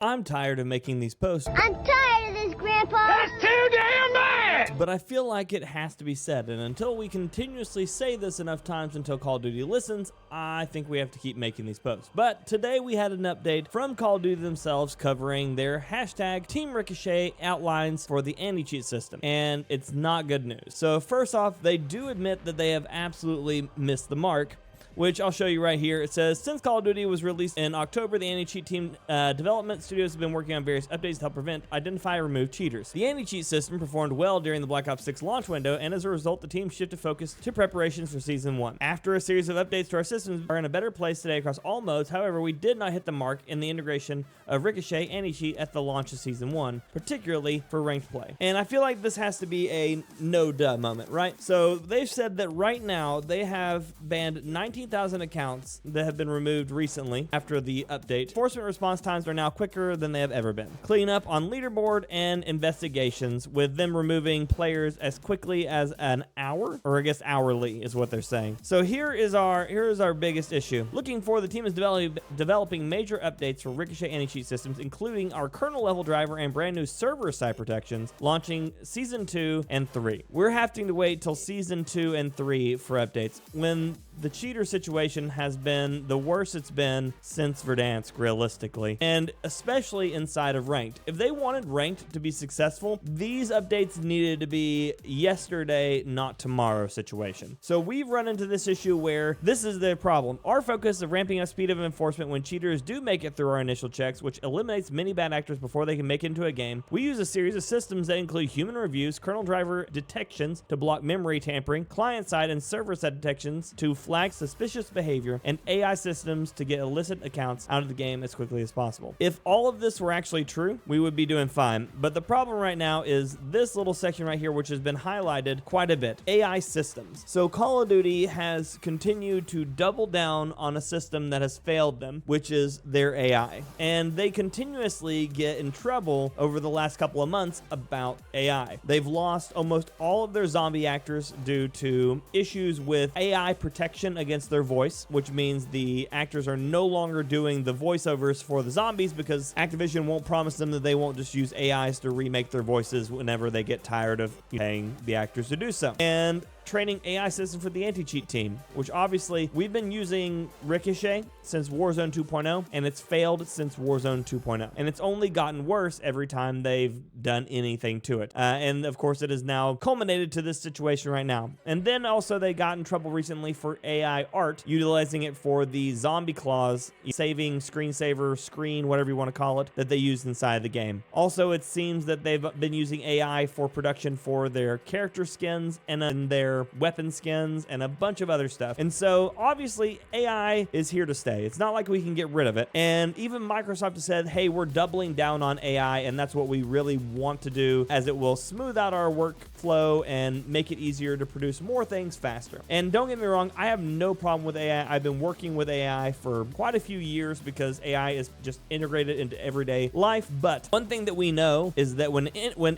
I'm tired of making these posts. I'm tired of this, Grandpa. That's too damn bad! But I feel like it has to be said, and until we continuously say this enough times until Call of Duty listens, I think we have to keep making these posts. But today we had an update from Call of Duty themselves covering their hashtag Team Ricochet outlines for the anti-cheat system, and it's not good news. So first off, they do admit that they have absolutely missed the mark, which I'll show you right here. It says, since Call of Duty was released in October, the anti-cheat team development studios have been working on various updates to help prevent, identify, and remove cheaters. The anti-cheat system performed well during the Black Ops 6 launch window, and as a result, the team shifted focus to preparations for Season 1. After a series of updates to our systems, we are in a better place today across all modes. However, we did not hit the mark in the integration of Ricochet anti-cheat at the launch of Season 1, particularly for ranked play. And I feel like this has to be a no-duh moment, right? So they've said that right now they have banned 19,000 accounts that have been removed recently after the update. Enforcement response times are now quicker than they have ever been. Cleanup on leaderboard and investigations, with them removing players as quickly as an hour, or I guess hourly is what they're saying. So here is our biggest issue. Looking for, the team is developing major updates for Ricochet anti-cheat systems, including our kernel level driver and brand new server side protections, launching Season 2 and 3. We're having to wait till Season 2 and 3 for updates, when the cheater situation has been the worst it's been since Verdansk, realistically, and especially inside of ranked. If they wanted ranked to be successful, these updates needed to be yesterday, not tomorrow situation. So we've run into this issue where this is the problem. Our focus of ramping up speed of enforcement when cheaters do make it through our initial checks, which eliminates many bad actors before they can make it into a game. We use a series of systems that include human reviews, kernel driver detections to block memory tampering, client-side and server-side detections to flag suspicious behavior, and AI systems to get illicit accounts out of the game as quickly as possible. If all of this were actually true, we would be doing fine. But the problem right now is this little section right here, which has been highlighted quite a bit. AI systems. So Call of Duty has continued to double down on a system that has failed them, which is their AI. And they continuously get in trouble over the last couple of months about AI. They've lost almost all of their zombie actors due to issues with AI protection against their voice, which means the actors are no longer doing the voiceovers for the zombies because Activision won't promise them that they won't just use AIs to remake their voices whenever they get tired of paying the actors to do so. And training AI system for the anti-cheat team, which obviously we've been using Ricochet since Warzone 2.0, and it's failed since Warzone 2.0. And it's only gotten worse every time they've done anything to it. And of course, it has now culminated to this situation right now. And then also they got in trouble recently for AI art, utilizing it for the zombie clause, saving screensaver, screen, whatever you want to call it, that they used inside the game. Also, it seems that they've been using AI for production for their character skins and their weapon skins and a bunch of other stuff. And so obviously AI is here to stay. It's not like we can get rid of it. And even Microsoft has said, hey, we're doubling down on AI, and that's what we really want to do, as it will smooth out our workflow and make it easier to produce more things faster. And don't get me wrong, I have no problem with AI. I've been working with AI for quite a few years because AI is just integrated into everyday life. But one thing that we know is that when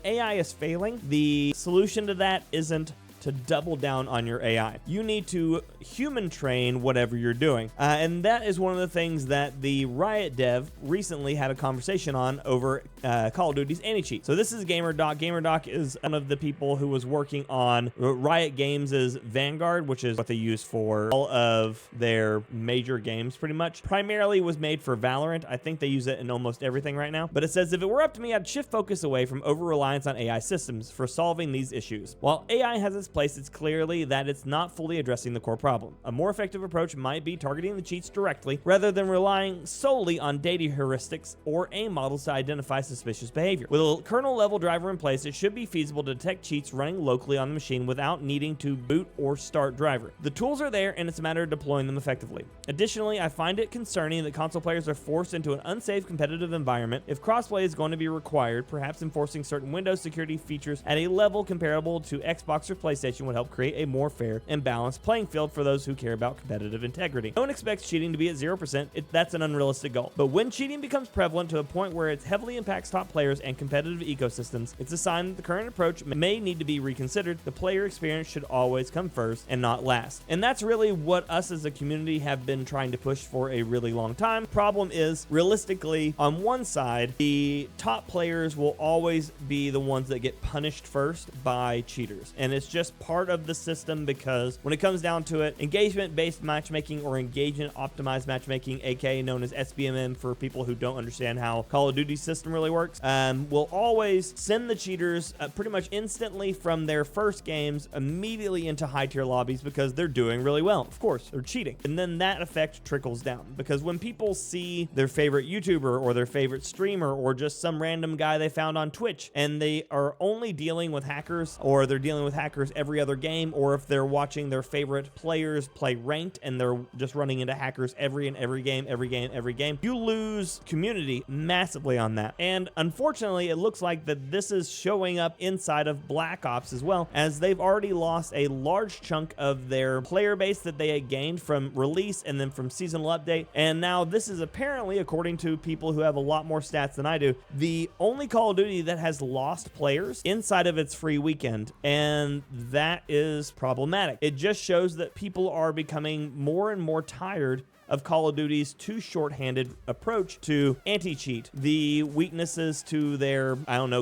AI is failing, the solution to that isn't to double down on your AI. You need to human train whatever you're doing. And that is one of the things that the Riot dev recently had a conversation on over Call of Duty's anti-cheat. So this is GamerDoc. GamerDoc is one of the people who was working on Riot Games' Vanguard, which is what they use for all of their major games pretty much. Primarily was made for Valorant. I think they use it in almost everything right now. But it says, if it were up to me, I'd shift focus away from over-reliance on AI systems for solving these issues. While AI has its place, it's clearly that it's not fully addressing the core problem. A more effective approach might be targeting the cheats directly rather than relying solely on data heuristics or aim models to identify suspicious behavior. With a kernel level driver in place, it should be feasible to detect cheats running locally on the machine without needing to boot or start driver. The tools are there, and it's a matter of deploying them effectively. Additionally, I find it concerning that console players are forced into an unsafe competitive environment. If crossplay is going to be required, perhaps enforcing certain Windows security features at a level comparable to Xbox or PlayStation PlayStation would help create a more fair and balanced playing field for those who care about competitive integrity. No one expects cheating to be at 0%. That's an unrealistic goal. But when cheating becomes prevalent to a point where it heavily impacts top players and competitive ecosystems, it's a sign that the current approach may need to be reconsidered. The player experience should always come first and not last. And that's really what us as a community have been trying to push for a really long time. Problem is, realistically, on one side, the top players will always be the ones that get punished first by cheaters. And it's just part of the system, because when it comes down to it, engagement-based matchmaking or engagement-optimized matchmaking, aka known as SBMM for people who don't understand how Call of Duty's system really works, will always send the cheaters pretty much instantly from their first games immediately into high-tier lobbies because they're doing really well. Of course, they're cheating. And then that effect trickles down, because when people see their favorite YouTuber or their favorite streamer or just some random guy they found on Twitch, and they are only dealing with hackers, or they're dealing with hackers every other game, or if they're watching their favorite players play ranked and they're just running into hackers every game, you lose community massively on that. And unfortunately, it looks like that this is showing up inside of Black Ops as well, as they've already lost a large chunk of their player base that they had gained from release and then from seasonal update. And now this is apparently, according to people who have a lot more stats than I do, the only Call of Duty that has lost players inside of its free weekend. And that is problematic. It just shows that people are becoming more and more tired of Call of Duty's too short-handed approach to anti-cheat, the weaknesses to their,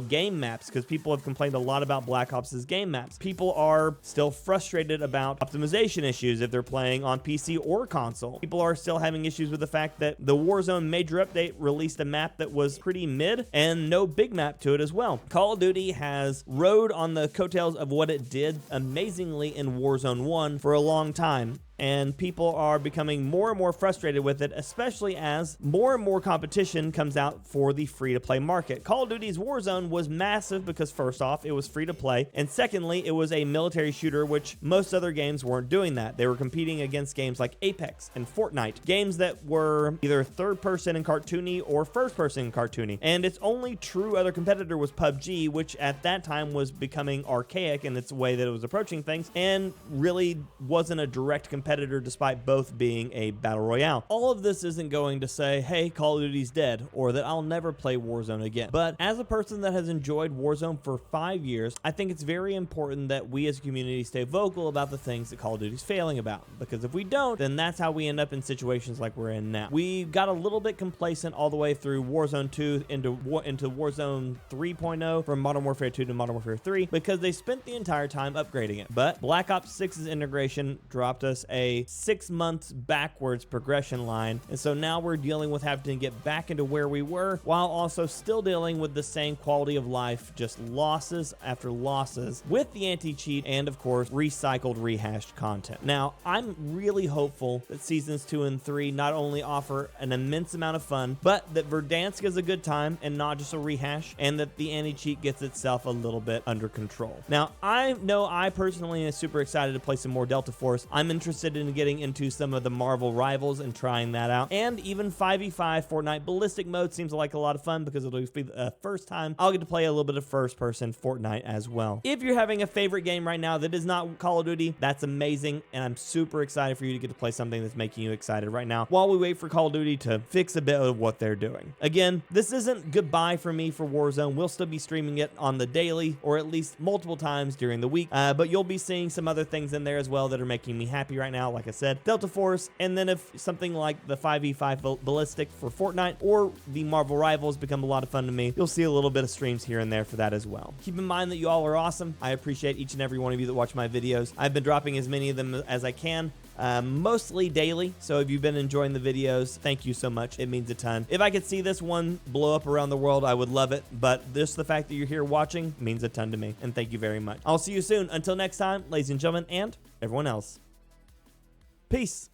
game maps, because people have complained a lot about Black Ops' game maps. People are still frustrated about optimization issues if they're playing on PC or console. People are still having issues with the fact that the Warzone major update released a map that was pretty mid and no big map to it as well. Call of Duty has rode on the coattails of what it did amazingly in Warzone 1 for a long time, and people are becoming more and more frustrated with it, especially as more and more competition comes out for the free-to-play market. Call of Duty's Warzone was massive because, first off, it was free-to-play, and secondly, it was a military shooter, which most other games weren't doing that. They were competing against games like Apex and Fortnite, games that were either third-person and cartoony or first-person and cartoony, and its only true other competitor was PUBG, which at that time was becoming archaic in its way that it was approaching things, and really wasn't a direct competitor despite both being a battle royale. All of this isn't going to say, hey, Call of Duty's dead, or that I'll never play Warzone again. But as a person that has enjoyed Warzone for 5 years, I think it's very important that we as a community stay vocal about the things that Call of Duty's failing about. Because if we don't, then that's how we end up in situations like we're in now. We got a little bit complacent all the way through Warzone 2 into Warzone 3.0, from Modern Warfare 2 to Modern Warfare 3, because they spent the entire time upgrading it. But Black Ops 6's integration dropped us a 6 months backwards progression line, and so now we're dealing with having to get back into where we were, while also still dealing with the same quality of life, just losses after losses, with the anti-cheat and of course recycled, rehashed content. Now I'm really hopeful that seasons 2 and 3 not only offer an immense amount of fun, but that Verdansk is a good time and not just a rehash, and that the anti-cheat gets itself a little bit under control. Now I know I personally am super excited to play some more Delta Force. I'm interested in getting into some of the Marvel Rivals and trying that out, and even 5v5 Fortnite Ballistic mode seems like a lot of fun, because it'll be the first time I'll get to play a little bit of first-person Fortnite as well. If you're having a favorite game right now that is not Call of Duty, that's amazing, and I'm super excited for you to get to play something that's making you excited right now while we wait for Call of Duty to fix a bit of what they're doing. Again, this isn't goodbye for me for Warzone. We'll still be streaming it on the daily, or at least multiple times during the week, but you'll be seeing some other things in there as well that are making me happy right now. Like I said, Delta Force, and then if something like the 5v5 Ballistic for Fortnite or the Marvel Rivals become a lot of fun to me, you'll see a little bit of streams here and there for that as well. Keep in mind that you all are awesome. I appreciate each and every one of you that watch my videos. I've been dropping as many of them as I can, mostly daily, so if you've been enjoying the videos, thank you so much. It means a ton. If I could see this one blow up around the world, I would love it, but just the fact that you're here watching means a ton to me, and thank you very much. I'll see you soon. Until next time, ladies and gentlemen, and everyone else. Peace.